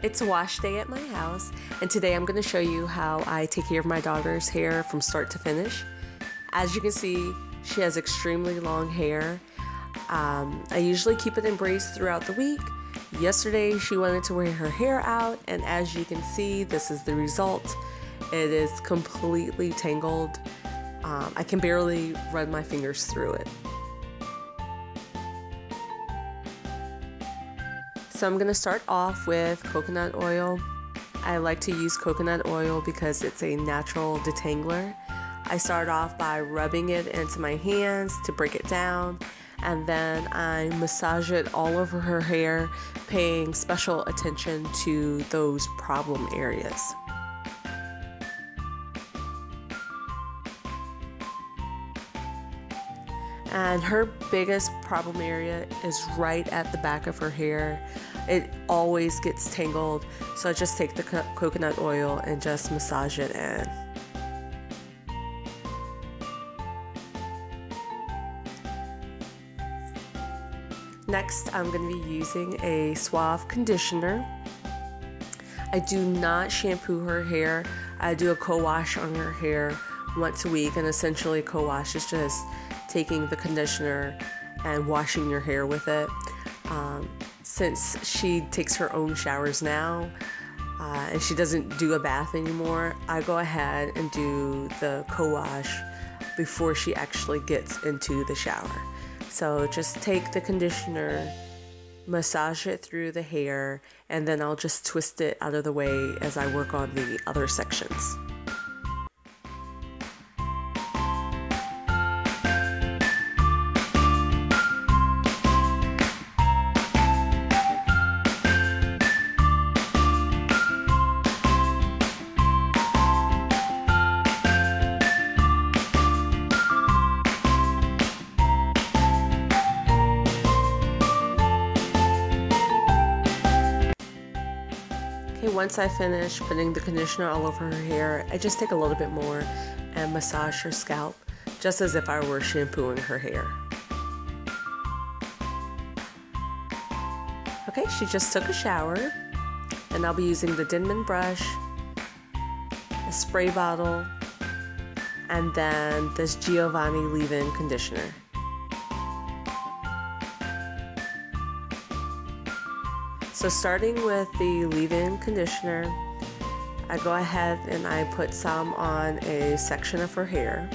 It's a wash day at my house, and today I'm going to show you how I take care of my daughter's hair from start to finish. As you can see, she has extremely long hair. I usually keep it in braids throughout the week. Yesterday she wanted to wear her hair out, and as you can see, this is the result. It is completely tangled. I can barely run my fingers through it. So I'm going to start off with coconut oil. I like to use coconut oil because it's a natural detangler. I start off by rubbing it into my hands to break it down, and then I massage it all over her hair, paying special attention to those problem areas. And her biggest problem area is right at the back of her hair. It always gets tangled, so I just take the coconut oil and just massage it in. Next, I'm going to be using a Suave conditioner. I do not shampoo her hair. I do a co-wash on her hair once a week, and essentially co-wash is just taking the conditioner and washing your hair with it. Since she takes her own showers now and she doesn't do a bath anymore, I go ahead and do the co-wash before she actually gets into the shower. So just take the conditioner, massage it through the hair, and then I'll just twist it out of the way as I work on the other sections. Once I finish putting the conditioner all over her hair, I just take a little bit more and massage her scalp, just as if I were shampooing her hair. Okay, she just took a shower, and I'll be using the Denman brush, a spray bottle, and then this Giovanni leave-in conditioner. So starting with the leave-in conditioner, I go ahead and I put some on a section of her hair.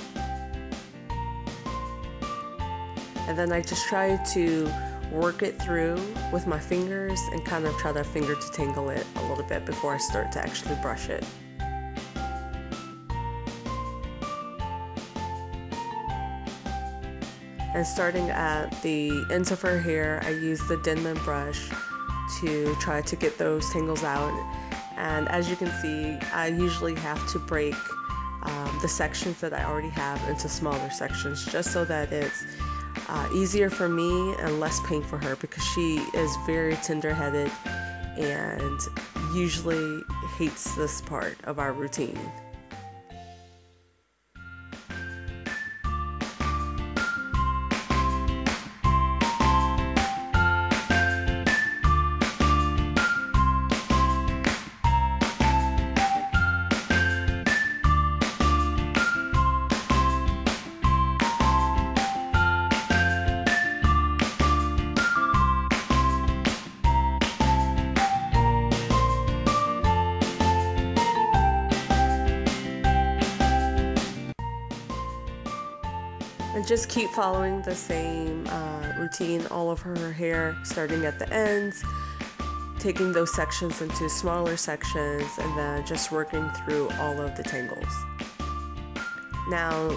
And then I just try to work it through with my fingers and kind of try to finger detangle it a little bit before I start to actually brush it. And starting at the ends of her hair, I use the Denman brush to try to get those tangles out. And as you can see, I usually have to break the sections that I already have into smaller sections, just so that it's easier for me and less pain for her, because she is very tender-headed and usually hates this part of our routine. And just keep following the same routine all over her hair, starting at the ends, taking those sections into smaller sections, and then just working through all of the tangles. Now,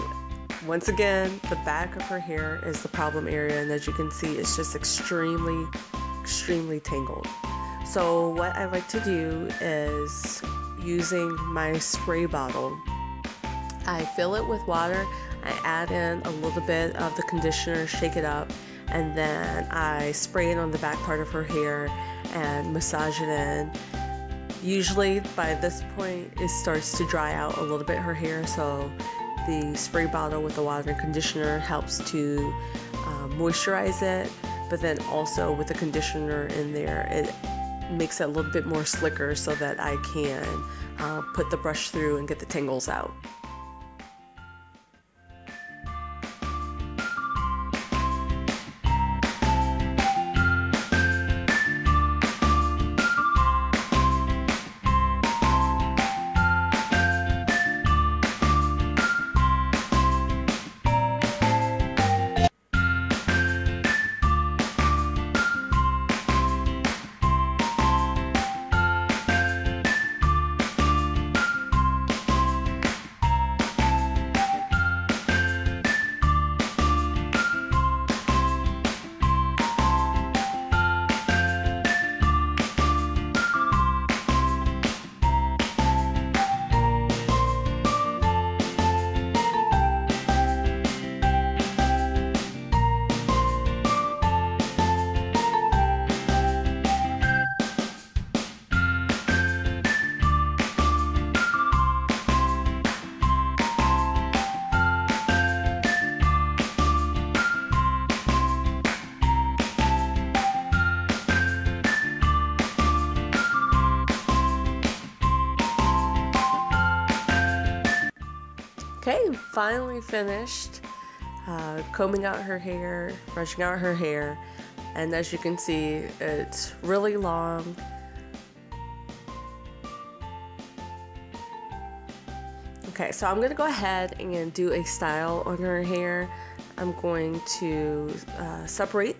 once again, the back of her hair is the problem area, and as you can see, it's just extremely tangled. So what I like to do is, using my spray bottle, I fill it with water, I add in a little bit of the conditioner, shake it up, and then I spray it on the back part of her hair and massage it in. Usually by this point it starts to dry out a little bit, her hair, so the spray bottle with the water and conditioner helps to moisturize it, but then also with the conditioner in there, it makes it a little bit more slicker so that I can put the brush through and get the tangles out. Okay, finally finished combing out her hair, brushing out her hair, and as you can see, it's really long. Okay, so I'm going to go ahead and do a style on her hair. I'm going to separate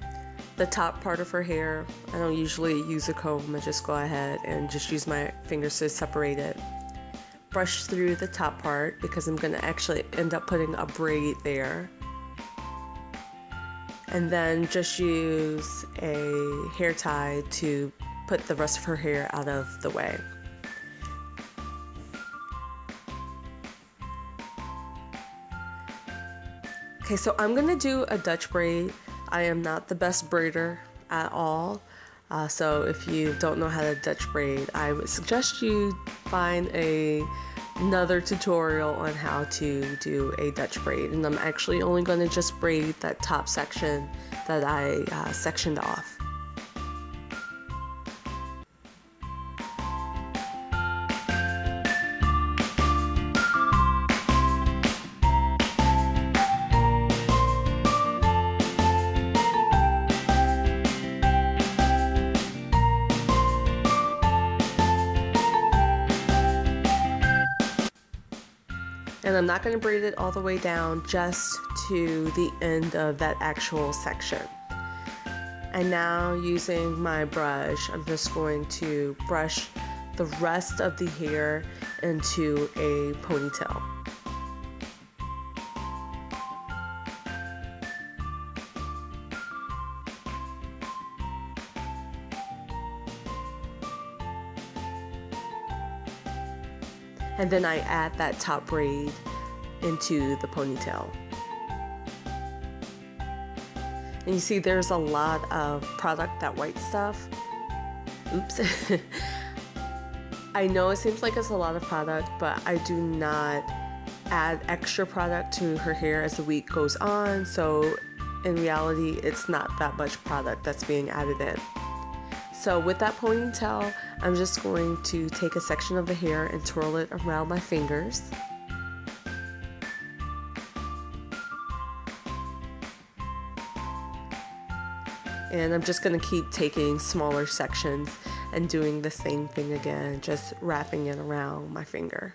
the top part of her hair. I don't usually use a comb, I just go ahead and just use my fingers to separate it. Brush through the top part because I'm going to actually end up putting a braid there. And then just use a hair tie to put the rest of her hair out of the way. Okay, so I'm going to do a Dutch braid. I am not the best braider at all. So if you don't know how to Dutch braid, I would suggest you find another tutorial on how to do a Dutch braid. And I'm actually only going to just braid that top section that I sectioned off. And I'm not going to braid it all the way down, just to the end of that actual section. And now using my brush, I'm just going to brush the rest of the hair into a ponytail. And then I add that top braid into the ponytail. And you see there's a lot of product, that white stuff. Oops. I know it seems like it's a lot of product, but I do not add extra product to her hair as the week goes on. So in reality, it's not that much product that's being added in. So with that ponytail, I'm just going to take a section of the hair and twirl it around my fingers. And I'm just going to keep taking smaller sections and doing the same thing again, just wrapping it around my finger.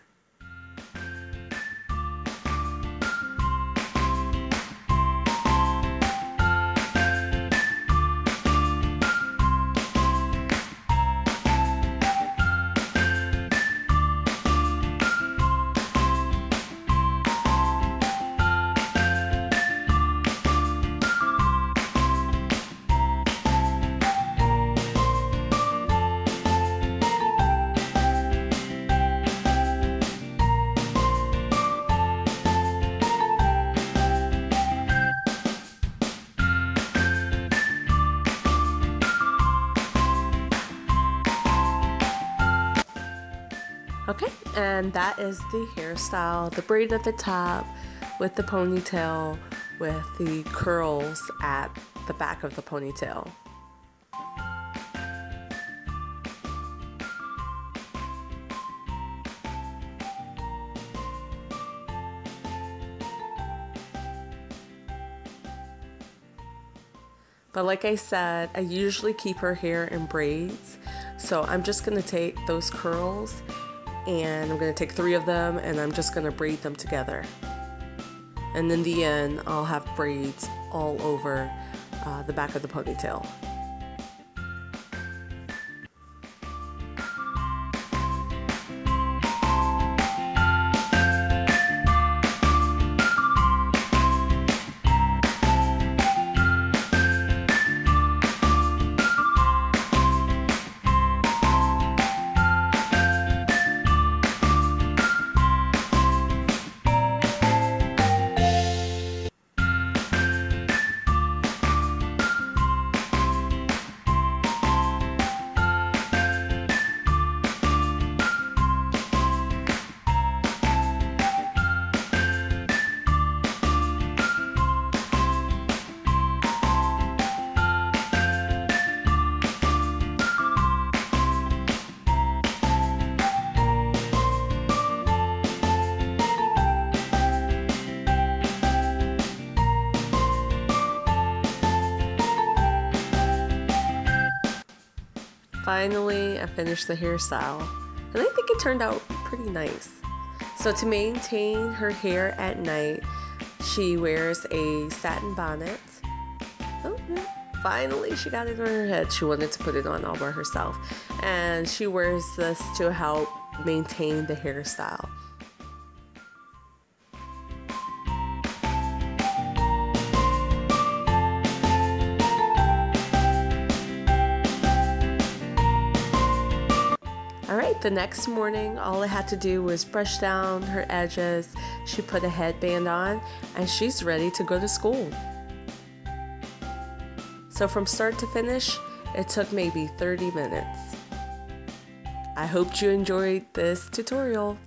Okay, and that is the hairstyle, the braid at the top with the ponytail with the curls at the back of the ponytail. But like I said, I usually keep her hair in braids. So I'm just going to take those curls and I'm going to take 3 of them and I'm just going to braid them together. And in the end, I'll have braids all over the back of the ponytail. Finally, I finished the hairstyle, and I think it turned out pretty nice. So to maintain her hair at night, she wears a satin bonnet. Oh, finally, she got it on her head. She wanted to put it on all by herself. And she wears this to help maintain the hairstyle. Alright, the next morning, all I had to do was brush down her edges. She put a headband on, and she's ready to go to school. So from start to finish, it took maybe 30 minutes. I hope you enjoyed this tutorial.